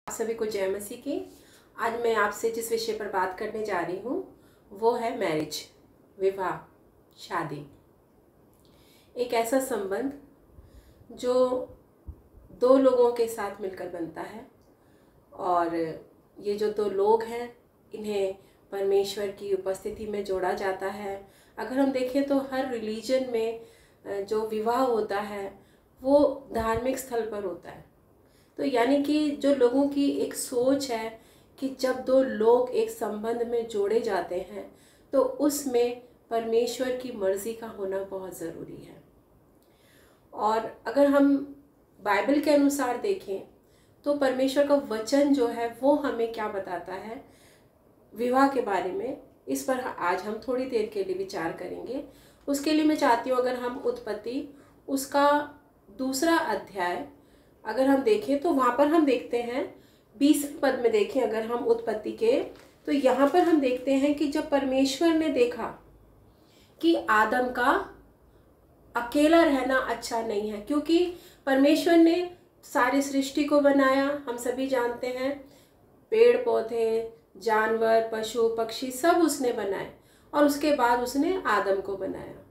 आप सभी को जय मसीह की। आज मैं आपसे जिस विषय पर बात करने जा रही हूँ वो है मैरिज, विवाह, शादी। एक ऐसा संबंध जो दो लोगों के साथ मिलकर बनता है और ये जो दो लोग हैं इन्हें परमेश्वर की उपस्थिति में जोड़ा जाता है। अगर हम देखें तो हर रिलीजन में जो विवाह होता है वो धार्मिक स्थल पर होता है। तो यानी कि जो लोगों की एक सोच है कि जब दो लोग एक संबंध में जोड़े जाते हैं तो उसमें परमेश्वर की मर्जी का होना बहुत ज़रूरी है। और अगर हम बाइबल के अनुसार देखें तो परमेश्वर का वचन जो है वो हमें क्या बताता है विवाह के बारे में, इस पर आज हम थोड़ी देर के लिए विचार करेंगे। उसके लिए मैं चाहती हूँ अगर हम उत्पत्ति उसका 2 अध्याय अगर हम देखें तो वहाँ पर हम देखते हैं 20 पद में देखें अगर हम उत्पत्ति के, तो यहाँ पर हम देखते हैं कि जब परमेश्वर ने देखा कि आदम का अकेला रहना अच्छा नहीं है, क्योंकि परमेश्वर ने सारी सृष्टि को बनाया, हम सभी जानते हैं, पेड़ पौधे, जानवर, पशु पक्षी सब उसने बनाए और उसके बाद उसने आदम को बनाया।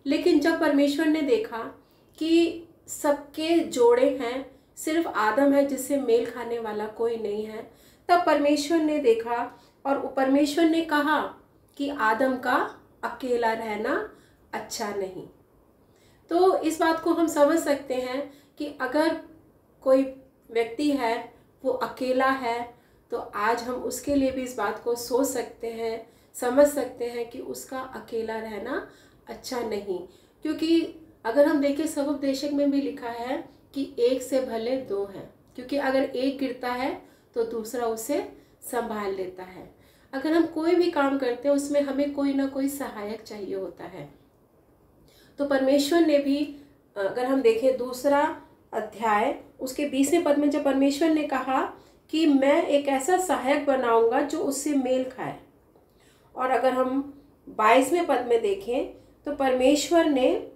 लेकिन जब परमेश्वर ने देखा कि सबके जोड़े हैं, सिर्फ आदम है जिससे मेल खाने वाला कोई नहीं है, तब परमेश्वर ने देखा और परमेश्वर ने कहा कि आदम का अकेला रहना अच्छा नहीं। तो इस बात को हम समझ सकते हैं कि अगर कोई व्यक्ति है वो अकेला है तो आज हम उसके लिए भी इस बात को सोच सकते हैं, समझ सकते हैं कि उसका अकेला रहना अच्छा नहीं। क्योंकि अगर हम देखें सबोपदेशक में भी लिखा है कि एक से भले दो हैं, क्योंकि अगर एक गिरता है तो दूसरा उसे संभाल लेता है। अगर हम कोई भी काम करते हैं उसमें हमें कोई ना कोई सहायक चाहिए होता है। तो परमेश्वर ने भी अगर हम देखें 2 अध्याय उसके 20वें पद में जब परमेश्वर ने कहा कि मैं एक ऐसा सहायक बनाऊंगा जो उससे मेल खाए, और अगर हम 22वें पद में देखें तो परमेश्वर ने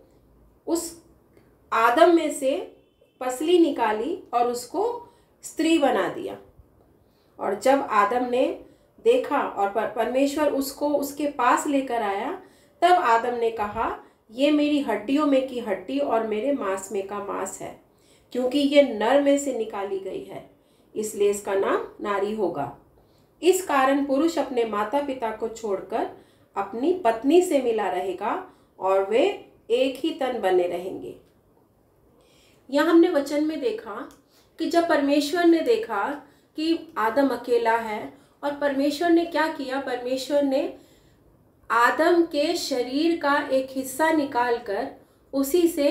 उस आदम में से पसली निकाली और उसको स्त्री बना दिया। और जब आदम ने देखा और परमेश्वर उसको उसके पास लेकर आया, तब आदम ने कहा ये मेरी हड्डियों में की हड्डी और मेरे मांस में का मांस है, क्योंकि ये नर में से निकाली गई है, इसलिए इसका नाम नारी होगा। इस कारण पुरुष अपने माता पिता को छोड़कर अपनी पत्नी से मिला रहेगा और वे एक ही तन बने रहेंगे। यहाँ हमने वचन में देखा कि जब परमेश्वर ने देखा कि आदम अकेला है और परमेश्वर ने क्या किया, परमेश्वर ने आदम के शरीर का एक हिस्सा निकालकर उसी से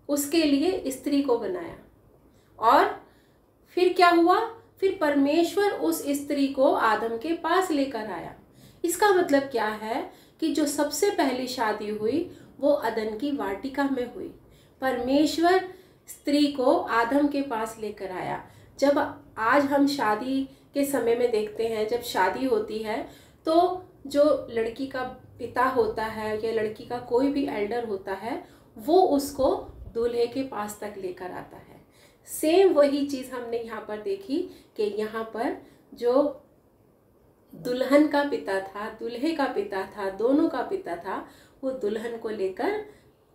उसके लिए स्त्री को बनाया। और फिर क्या हुआ, फिर परमेश्वर उस स्त्री को आदम के पास लेकर आया। इसका मतलब क्या है कि जो सबसे पहली शादी हुई वो अदन की वाटिका में हुई। परमेश्वर स्त्री को आदम के पास लेकर आया। जब आज हम शादी के समय में देखते हैं, जब शादी होती है तो जो लड़की का पिता होता है या लड़की का कोई भी एल्डर होता है वो उसको दूल्हे के पास तक लेकर आता है। सेम वही चीज़ हमने यहाँ पर देखी कि यहाँ पर जो दुल्हन का पिता था, दूल्हे का पिता था, दोनों का पिता था, वो दुल्हन को लेकर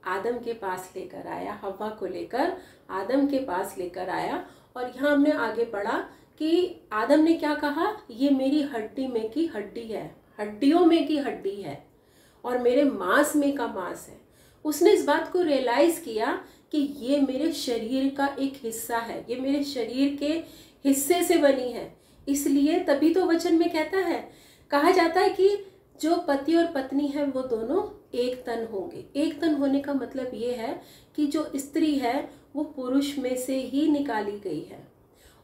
आदम के पास लेकर आया, हव्वा को लेकर आदम के पास लेकर आया। और यहाँ हमने आगे पढ़ा कि आदम ने क्या कहा, ये मेरी हड्डी में की हड्डी है, हड्डियों में की हड्डी है और मेरे मांस में का मांस है। उसने इस बात को रियलाइज़ किया कि ये मेरे शरीर का एक हिस्सा है, ये मेरे शरीर के हिस्से से बनी है। इसलिए तभी तो वचन में कहता है, कहा जाता है कि जो पति और पत्नी है वो दोनों एक तन होंगे। एक तन होने का मतलब ये है कि जो स्त्री है वो पुरुष में से ही निकाली गई है।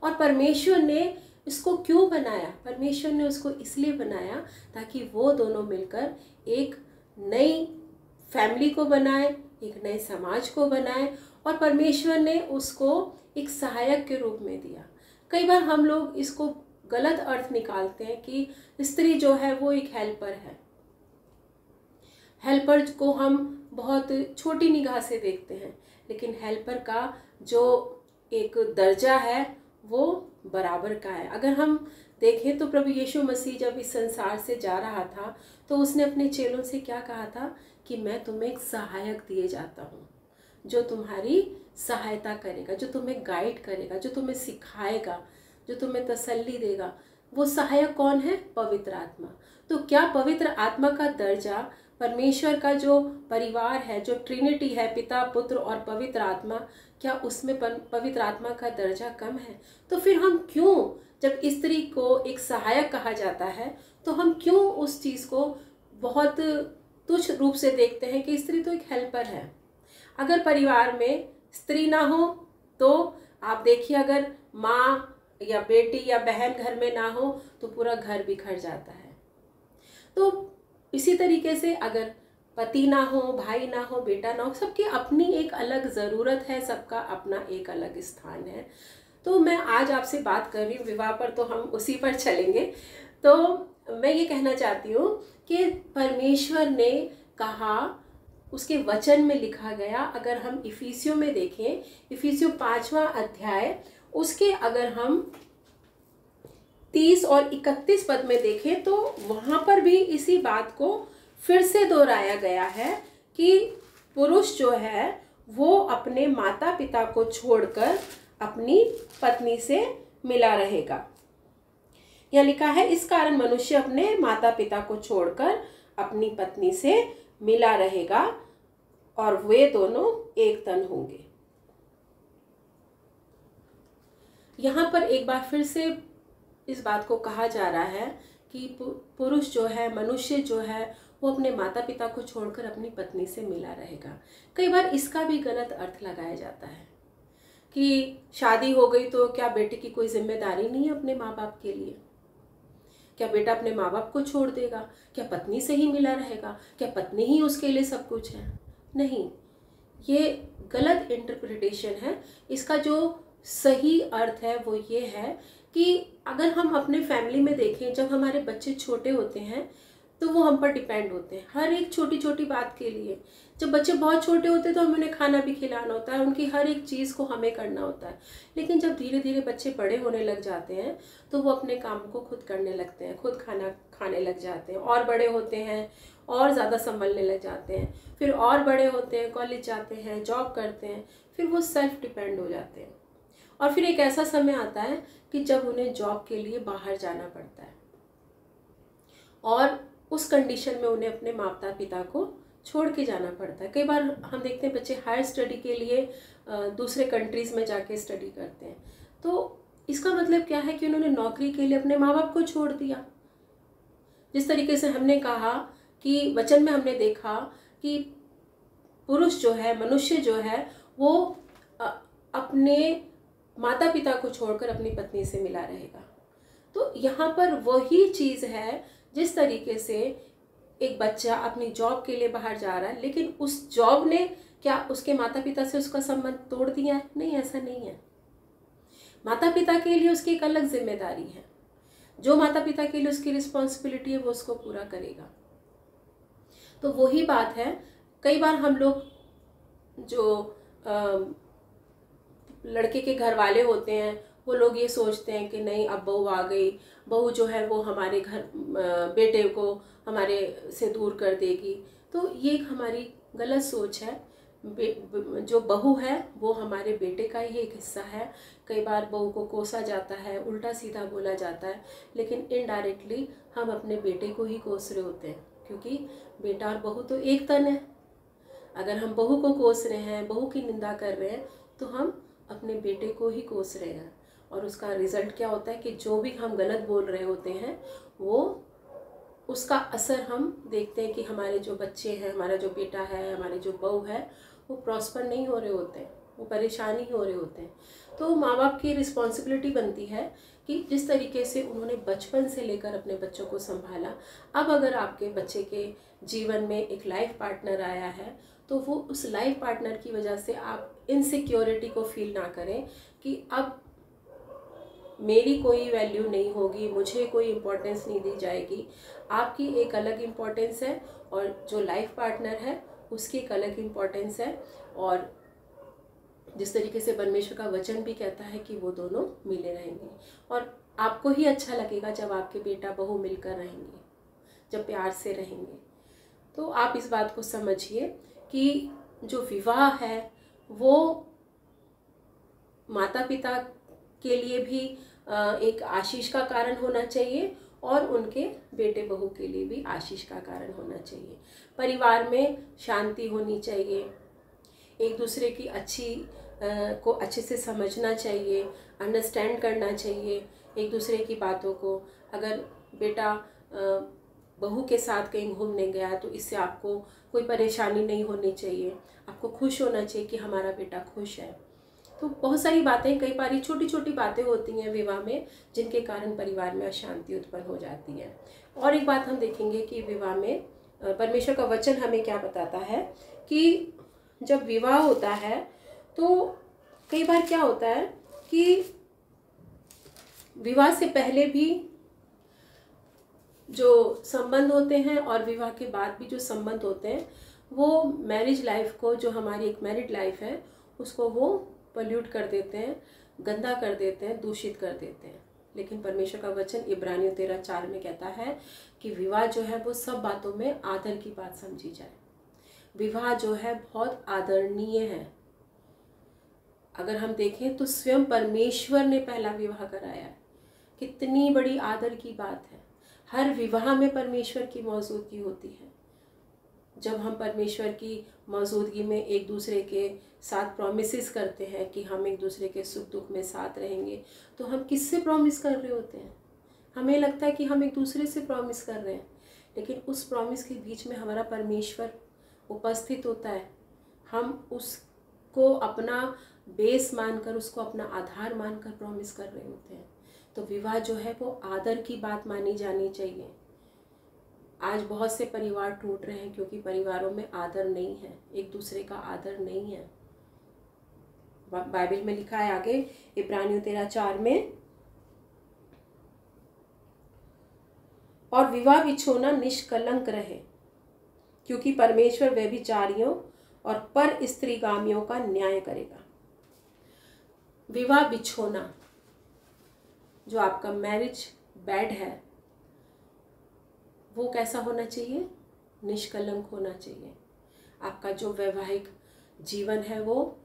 और परमेश्वर ने इसको क्यों बनाया, परमेश्वर ने उसको इसलिए बनाया ताकि वो दोनों मिलकर एक नई फैमिली को बनाए, एक नए समाज को बनाए। और परमेश्वर ने उसको एक सहायक के रूप में दिया। कई बार हम लोग इसको गलत अर्थ निकालते हैं कि स्त्री जो है वो एक हेल्पर है। हेल्पर को हम बहुत छोटी निगाह से देखते हैं, लेकिन हेल्पर का जो एक दर्जा है वो बराबर का है। अगर हम देखें तो प्रभु यीशु मसीह जब इस संसार से जा रहा था तो उसने अपने चेलों से क्या कहा था कि मैं तुम्हें एक सहायक दिए जाता हूँ जो तुम्हारी सहायता करेगा, जो तुम्हें गाइड करेगा, जो तुम्हें सिखाएगा, जो तुम्हें तसल्ली देगा। वो सहायक कौन है? पवित्र आत्मा। तो क्या पवित्र आत्मा का दर्जा, परमेश्वर का जो परिवार है, जो ट्रिनिटी है, पिता, पुत्र और पवित्र आत्मा, क्या उसमें पवित्र आत्मा का दर्जा कम है? तो फिर हम क्यों, जब स्त्री को एक सहायक कहा जाता है, तो हम क्यों उस चीज़ को बहुत तुच्छ रूप से देखते हैं कि स्त्री तो एक हेल्पर है। अगर परिवार में स्त्री ना हो तो आप देखिए, अगर माँ या बेटी या बहन घर में ना हो तो पूरा घर बिखर जाता है। तो इसी तरीके से अगर पति ना हो, भाई ना हो, बेटा ना हो, सबकी अपनी एक अलग ज़रूरत है, सबका अपना एक अलग स्थान है। तो मैं आज आपसे बात कर रही हूँ विवाह पर, तो हम उसी पर चलेंगे। तो मैं ये कहना चाहती हूँ कि परमेश्वर ने कहा, उसके वचन में लिखा गया, अगर हम इफिसियों में देखें, इफिसियों 5वां अध्याय, उसके अगर हम 30 और 31 पद में देखें तो वहाँ पर भी इसी बात को फिर से दोहराया गया है कि पुरुष जो है वो अपने माता पिता को छोड़कर अपनी पत्नी से मिला रहेगा। यहाँ लिखा है, इस कारण मनुष्य अपने माता पिता को छोड़कर अपनी पत्नी से मिला रहेगा और वे दोनों एक तन होंगे। यहाँ पर एक बार फिर से इस बात को कहा जा रहा है कि पुरुष जो है, मनुष्य जो है, वो अपने माता पिता को छोड़कर अपनी पत्नी से मिला रहेगा। कई बार इसका भी गलत अर्थ लगाया जाता है कि शादी हो गई तो क्या बेटे की कोई जिम्मेदारी नहीं है अपने माँ बाप के लिए? क्या बेटा अपने माँ बाप को छोड़ देगा? क्या पत्नी से ही मिला रहेगा? क्या पत्नी ही उसके लिए सब कुछ है? नहीं, ये गलत इंटरप्रिटेशन है। इसका जो सही अर्थ है वो ये है कि अगर हम अपने फैमिली में देखें, जब हमारे बच्चे छोटे होते हैं तो वो हम पर डिपेंड होते हैं हर एक छोटी छोटी बात के लिए। जब बच्चे बहुत छोटे होते हैं तो हमें उन्हें खाना भी खिलाना होता है, उनकी हर एक चीज़ को हमें करना होता है। लेकिन जब धीरे धीरे बच्चे बड़े होने लग जाते हैं तो वो अपने काम को खुद करने लगते हैं, खुद खाना खाने लग जाते हैं, और बड़े होते हैं और ज़्यादा संभलने लग जाते हैं, फिर और बड़े होते हैं, कॉलेज जाते हैं, जॉब करते हैं, फिर वो सेल्फ डिपेंड हो जाते हैं। और फिर एक ऐसा समय आता है कि जब उन्हें जॉब के लिए बाहर जाना पड़ता है और उस कंडीशन में उन्हें अपने माता पिता को छोड़ के जाना पड़ता है। कई बार हम देखते हैं बच्चे हायर स्टडी के लिए दूसरे कंट्रीज़ में जाके स्टडी करते हैं। तो इसका मतलब क्या है कि उन्होंने नौकरी के लिए अपने माँ बाप को छोड़ दिया। जिस तरीके से हमने कहा कि वचन में हमने देखा कि पुरुष जो है, मनुष्य जो है, वो अपने माता पिता को छोड़कर अपनी पत्नी से मिला रहेगा। तो यहाँ पर वही चीज़ है जिस तरीके से एक बच्चा अपनी जॉब के लिए बाहर जा रहा है, लेकिन उस जॉब ने क्या उसके माता पिता से उसका संबंध तोड़ दिया है? नहीं, ऐसा नहीं है। माता पिता के लिए उसकी एक अलग जिम्मेदारी है। जो माता पिता के लिए उसकी रिस्पॉन्सिबिलिटी है वो उसको पूरा करेगा। तो वही बात है, कई बार हम लोग जो लड़के के घर वाले होते हैं वो लोग ये सोचते हैं कि नहीं, अब बहू आ गई, बहू जो है वो हमारे घर बेटे को हमारे से दूर कर देगी। तो ये एक हमारी गलत सोच है। जो बहू है वो हमारे बेटे का ही एक हिस्सा है। कई बार बहू को कोसा जाता है, उल्टा सीधा बोला जाता है, लेकिन इनडायरेक्टली हम अपने बेटे को ही कोस रहे होते हैं, क्योंकि बेटा और बहू तो एक तन है। अगर हम बहू को कोस रहे हैं, बहू की निंदा कर रहे हैं, तो हम अपने बेटे को ही कोस रहे हैं। और उसका रिजल्ट क्या होता है कि जो भी हम गलत बोल रहे होते हैं वो उसका असर हम देखते हैं कि हमारे जो बच्चे हैं, हमारा जो बेटा है, हमारी जो बहू है, वो प्रॉस्पर नहीं हो रहे होते हैं, वो परेशान ही हो रहे होते हैं। तो माँ बाप की रिस्पॉन्सिबिलिटी बनती है कि जिस तरीके से उन्होंने बचपन से लेकर अपने बच्चों को संभाला, अब अगर आपके बच्चे के जीवन में एक लाइफ पार्टनर आया है तो वो उस लाइफ पार्टनर की वजह से आप इनसिक्योरिटी को फील ना करें कि अब मेरी कोई वैल्यू नहीं होगी, मुझे कोई इम्पोर्टेंस नहीं दी जाएगी। आपकी एक अलग इम्पोर्टेंस है और जो लाइफ पार्टनर है उसकी एक अलग इम्पोर्टेंस है। और जिस तरीके से परमेश्वर का वचन भी कहता है कि वो दोनों मिले रहेंगे। और आपको ही अच्छा लगेगा जब आपके बेटा बहू मिलकर रहेंगे, जब प्यार से रहेंगे। तो आप इस बात को समझिए कि जो विवाह है वो माता पिता के लिए भी एक आशीष का कारण होना चाहिए और उनके बेटे बहू के लिए भी आशीष का कारण होना चाहिए। परिवार में शांति होनी चाहिए, एक दूसरे की को अच्छे से समझना चाहिए, अंडरस्टैंड करना चाहिए एक दूसरे की बातों को। अगर बेटा बहू के साथ कहीं घूमने गया तो इससे आपको कोई परेशानी नहीं होनी चाहिए, आपको खुश होना चाहिए कि हमारा बेटा खुश है। तो बहुत सारी बातें, कई बार छोटी छोटी बातें होती हैं विवाह में जिनके कारण परिवार में अशांति उत्पन्न हो जाती है। और एक बात हम देखेंगे कि विवाह में परमेश्वर का वचन हमें क्या बताता है कि जब विवाह होता है तो कई बार क्या होता है कि विवाह से पहले भी जो संबंध होते हैं और विवाह के बाद भी जो संबंध होते हैं वो मैरिज लाइफ को, जो हमारी एक मैरिड लाइफ है, उसको वो पल्यूट कर देते हैं, गंदा कर देते हैं, दूषित कर देते हैं। लेकिन परमेश्वर का वचन इब्रानियों 13:4 में कहता है कि विवाह जो है वो सब बातों में आदर की बात समझी जाए। विवाह जो है बहुत आदरणीय है। अगर हम देखें तो स्वयं परमेश्वर ने पहला विवाह कराया है। कितनी बड़ी आदर की बात है। हर विवाह में परमेश्वर की मौजूदगी होती है। जब हम परमेश्वर की मौजूदगी में एक दूसरे के साथ प्रॉमिसेस करते हैं कि हम एक दूसरे के सुख दुख में साथ रहेंगे, तो हम किससे प्रॉमिस कर रहे होते हैं? हमें लगता है कि हम एक दूसरे से प्रॉमिस कर रहे हैं, लेकिन उस प्रॉमिस के बीच में हमारा परमेश्वर उपस्थित होता है। हम उसको अपना बेस मानकर, उसको अपना आधार मानकर प्रॉमिस कर रहे होते हैं। तो विवाह जो है वो आदर की बात मानी जानी चाहिए। आज बहुत से परिवार टूट रहे हैं क्योंकि परिवारों में आदर नहीं है, एक दूसरे का आदर नहीं है। बाइबल में लिखा है आगे इब्रानियों 13:4 में, और विवाह बिछोना निष्कलंक रहे क्योंकि परमेश्वर व्यभिचारियों और पर स्त्रीगामियों का न्याय करेगा। विवाह बिछोना, जो आपका मैरिज बेड है, वो कैसा होना चाहिए? निष्कलंक होना चाहिए। आपका जो वैवाहिक जीवन है वो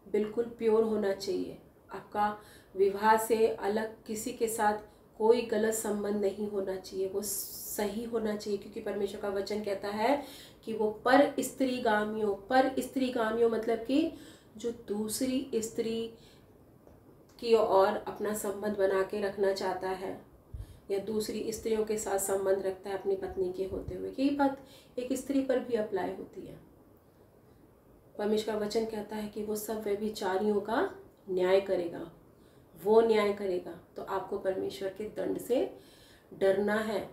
बिल्कुल प्योर होना चाहिए। आपका विवाह से अलग किसी के साथ कोई गलत संबंध नहीं होना चाहिए, वो सही होना चाहिए। क्योंकि परमेश्वर का वचन कहता है कि वो पर स्त्रीगामियों मतलब कि जो दूसरी स्त्री की ओर अपना संबंध बना के रखना चाहता है या दूसरी स्त्रियों के साथ संबंध रखता है अपनी पत्नी के होते हुए, यही बात एक स्त्री पर भी अप्लाई होती है। परमेश्वर का वचन कहता है कि वो सब व्यभिचारियों का न्याय करेगा, वो न्याय करेगा। तो आपको परमेश्वर के दंड से डरना है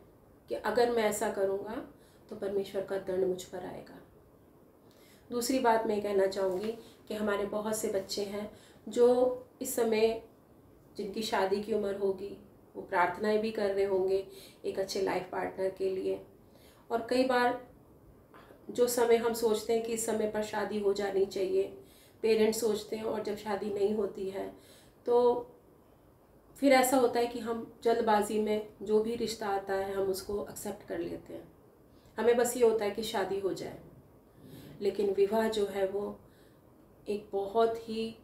कि अगर मैं ऐसा करूँगा तो परमेश्वर का दंड मुझ पर आएगा। दूसरी बात मैं कहना चाहूँगी कि हमारे बहुत से बच्चे हैं जो इस समय, जिनकी शादी की उम्र होगी, वो प्रार्थनाएं भी कर रहे होंगे एक अच्छे लाइफ पार्टनर के लिए। और कई बार जो समय हम सोचते हैं कि इस समय पर शादी हो जानी चाहिए, पेरेंट्स सोचते हैं, और जब शादी नहीं होती है तो फिर ऐसा होता है कि हम जल्दबाजी में जो भी रिश्ता आता है हम उसको एक्सेप्ट कर लेते हैं। हमें बस ये होता है कि शादी हो जाए। लेकिन विवाह जो है वो एक बहुत ही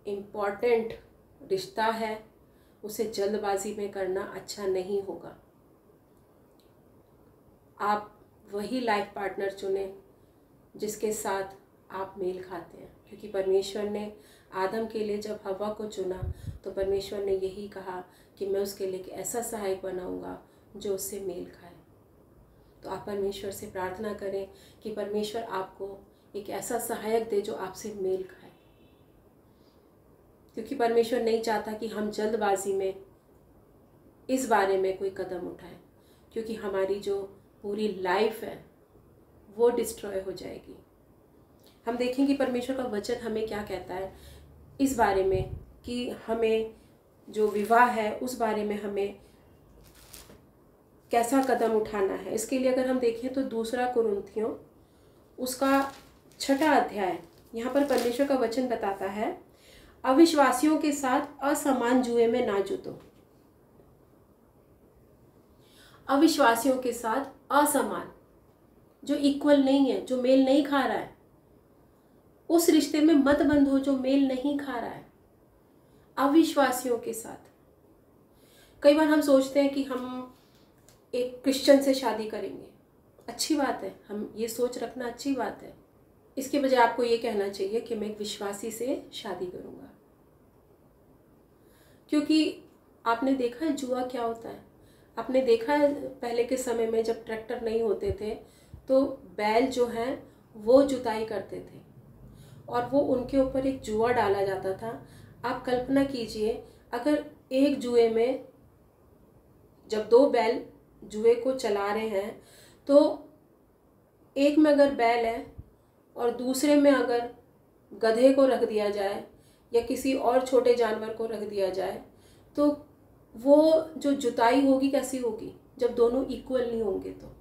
इम्पॉर्टेंट रिश्ता है, उसे जल्दबाजी में करना अच्छा नहीं होगा। आप वही लाइफ पार्टनर चुनें जिसके साथ आप मेल खाते हैं। क्योंकि परमेश्वर ने आदम के लिए जब हव्वा को चुना तो परमेश्वर ने यही कहा कि मैं उसके लिए एक ऐसा सहायक बनाऊंगा जो उससे मेल खाए। तो आप परमेश्वर से प्रार्थना करें कि परमेश्वर आपको एक ऐसा सहायक दे जो आपसे मेल खाए। क्योंकि परमेश्वर नहीं चाहता कि हम जल्दबाजी में इस बारे में कोई कदम उठाएं, क्योंकि हमारी जो पूरी लाइफ है वो डिस्ट्रॉय हो जाएगी। हम देखें कि परमेश्वर का वचन हमें क्या कहता है इस बारे में कि हमें जो विवाह है उस बारे में हमें कैसा कदम उठाना है। इसके लिए अगर हम देखें तो 2 कुरिन्थियों उसका 6 अध्याय यहाँ पर परमेश्वर का वचन बताता है, अविश्वासियों के साथ असमान जुए में ना जुटो। अविश्वासियों के साथ असमान, जो इक्वल नहीं है, जो मेल नहीं खा रहा है, उस रिश्ते में मत बंधो जो मेल नहीं खा रहा है। अविश्वासियों के साथ, कई बार हम सोचते हैं कि हम एक क्रिश्चियन से शादी करेंगे, अच्छी बात है, हम ये सोच रखना अच्छी बात है। इसके बजाय आपको ये कहना चाहिए कि मैं एक विश्वासी से शादी करूँगा। क्योंकि आपने देखा है जुआ क्या होता है। आपने देखा है पहले के समय में जब ट्रैक्टर नहीं होते थे तो बैल जो हैं वो जुताई करते थे और वो उनके ऊपर एक जुआ डाला जाता था। आप कल्पना कीजिए, अगर एक जुए में जब दो बैल जुए को चला रहे हैं तो एक में अगर बैल है और दूसरे में अगर गधे को रख दिया जाए या किसी और छोटे जानवर को रख दिया जाए तो वो जो जुताई होगी कैसी होगी, जब दोनों इक्वल नहीं होंगे। तो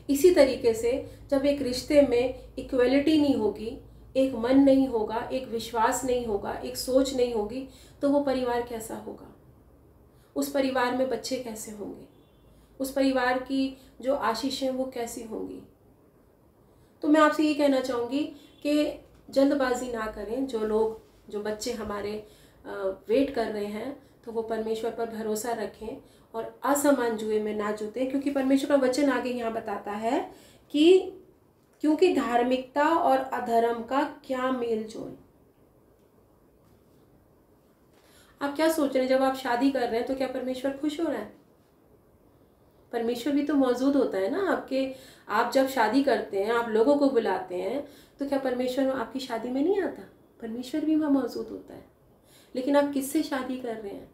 इसी तरीके से जब एक रिश्ते में इक्वलिटी नहीं होगी, एक मन नहीं होगा, एक विश्वास नहीं होगा, एक सोच नहीं होगी, तो वो परिवार कैसा होगा, उस परिवार में बच्चे कैसे होंगे, उस परिवार की जो आशीषें वो कैसी होंगी। तो मैं आपसे ये कहना चाहूँगी कि जल्दबाजी ना करें। जो बच्चे हमारे वेट कर रहे हैं तो वो परमेश्वर पर भरोसा रखें और असमान जुए में ना जुटें, क्योंकि परमेश्वर का वचन आगे यहाँ बताता है कि क्योंकि धार्मिकता और अधर्म का क्या मेल जोल। आप क्या सोच रहे हैं, जब आप शादी कर रहे हैं तो क्या परमेश्वर खुश हो रहा है? परमेश्वर भी तो मौजूद होता है ना आपके। आप जब शादी करते हैं, आप लोगों को बुलाते हैं, तो क्या परमेश्वर आपकी शादी में नहीं आता? परमेश्वर भी वहाँ मौजूद होता है। लेकिन आप किससे शादी कर रहे हैं?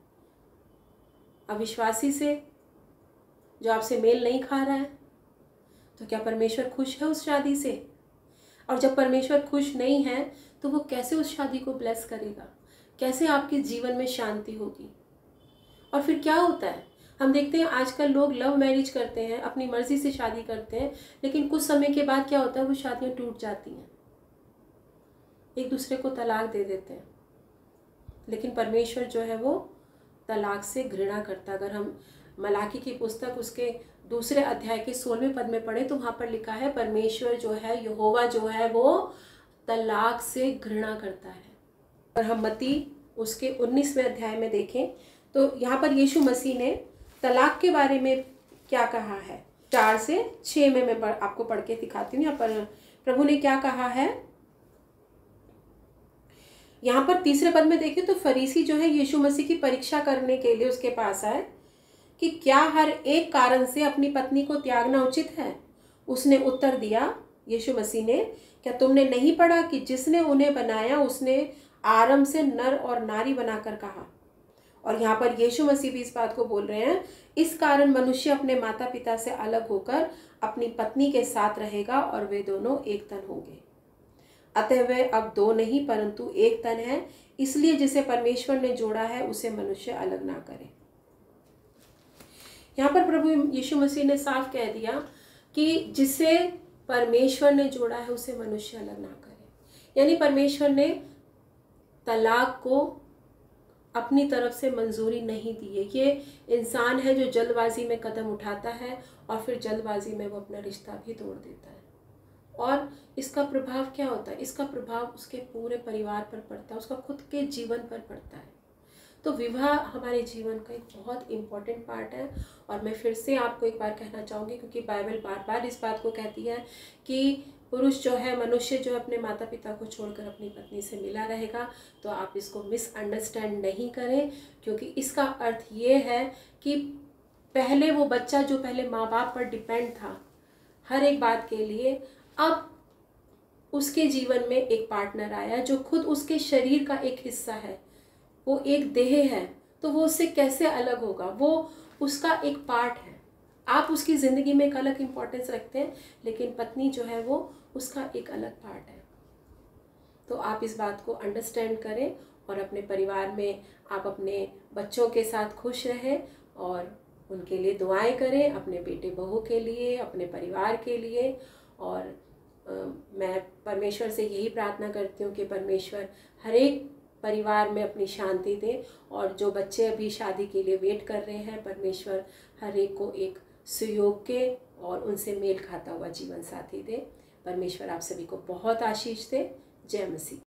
अविश्वासी से, जो आपसे मेल नहीं खा रहा है। तो क्या परमेश्वर खुश है उस शादी से? और जब परमेश्वर खुश नहीं है तो वो कैसे उस शादी को ब्लेस करेगा? कैसे आपके जीवन में शांति होगी? और फिर क्या होता है, हम देखते हैं आजकल लोग लव मैरिज करते हैं, अपनी मर्जी से शादी करते हैं, लेकिन कुछ समय के बाद क्या होता है, वो शादियां टूट जाती हैं, एक दूसरे को तलाक दे देते हैं। लेकिन परमेश्वर जो है वो तलाक से घृणा करता है। अगर हम मलाकी की पुस्तक उसके 2 अध्याय के 16वें पद में पढ़े तो वहाँ पर लिखा है, परमेश्वर जो है, यहोवा जो है, वो तलाक से घृणा करता है। और हम मत्ती उसके 19वें अध्याय में देखें तो यहाँ पर यीशु मसीह ने तलाक के बारे में क्या कहा है। 4 से 6 में मैं आपको पढ़ के दिखाती हूँ। यहाँ पर प्रभु ने क्या कहा है। यहाँ पर 3 पद में देखें तो फरीसी जो है यीशु मसीह की परीक्षा करने के लिए उसके पास आए कि क्या हर एक कारण से अपनी पत्नी को त्यागना उचित है। उसने उत्तर दिया, यीशु मसीह ने, क्या तुमने नहीं पढ़ा कि जिसने उन्हें बनाया उसने आरंभ से नर और नारी बनाकर कहा। और यहाँ पर यीशु मसीह भी इस बात को बोल रहे हैं, इस कारण मनुष्य अपने माता पिता से अलग होकर अपनी पत्नी के साथ रहेगा और वे दोनों एक तन होंगे। अतः वे अब 2 नहीं परंतु एक तन है। इसलिए जिसे परमेश्वर ने जोड़ा है उसे मनुष्य अलग ना करे। यहाँ पर प्रभु यीशु मसीह ने साफ कह दिया कि जिसे परमेश्वर ने जोड़ा है उसे मनुष्य अलग ना करे। यानी परमेश्वर ने तलाक को अपनी तरफ से मंजूरी नहीं दी है। ये इंसान है जो जल्दबाजी में कदम उठाता है और फिर जल्दबाजी में वो अपना रिश्ता भी तोड़ देता है। और इसका प्रभाव क्या होता है? इसका प्रभाव उसके पूरे परिवार पर पड़ता है, उसका खुद के जीवन पर पड़ता है। तो विवाह हमारे जीवन का एक बहुत इम्पॉर्टेंट पार्ट है। और मैं फिर से आपको एक बार कहना चाहूँगी, क्योंकि बाइबल बार बार इस बात को कहती है कि पुरुष जो है, मनुष्य जो अपने माता पिता को छोड़कर अपनी पत्नी से मिला रहेगा। तो आप इसको मिसअंडरस्टैंड नहीं करें, क्योंकि इसका अर्थ ये है कि पहले वो बच्चा जो पहले माँ बाप पर डिपेंड था हर एक बात के लिए, अब उसके जीवन में एक पार्टनर आया जो खुद उसके शरीर का एक हिस्सा है, वो एक देह है। तो वो उससे कैसे अलग होगा? वो उसका एक पार्ट है। आप उसकी ज़िंदगी में एक अलग इम्पोर्टेंस रखते हैं, लेकिन पत्नी जो है वो उसका एक अलग पार्ट है। तो आप इस बात को अंडरस्टैंड करें और अपने परिवार में आप अपने बच्चों के साथ खुश रहें और उनके लिए दुआएं करें, अपने बेटे बहू के लिए, अपने परिवार के लिए। और मैं परमेश्वर से यही प्रार्थना करती हूँ कि परमेश्वर हर एक परिवार में अपनी शांति दे, और जो बच्चे अभी शादी के लिए वेट कर रहे हैं, परमेश्वर हर एक को एक सुयोग्य और उनसे मेल खाता हुआ जीवन साथी दे। परमेश्वर आप सभी को बहुत आशीष दे। जय मसीह।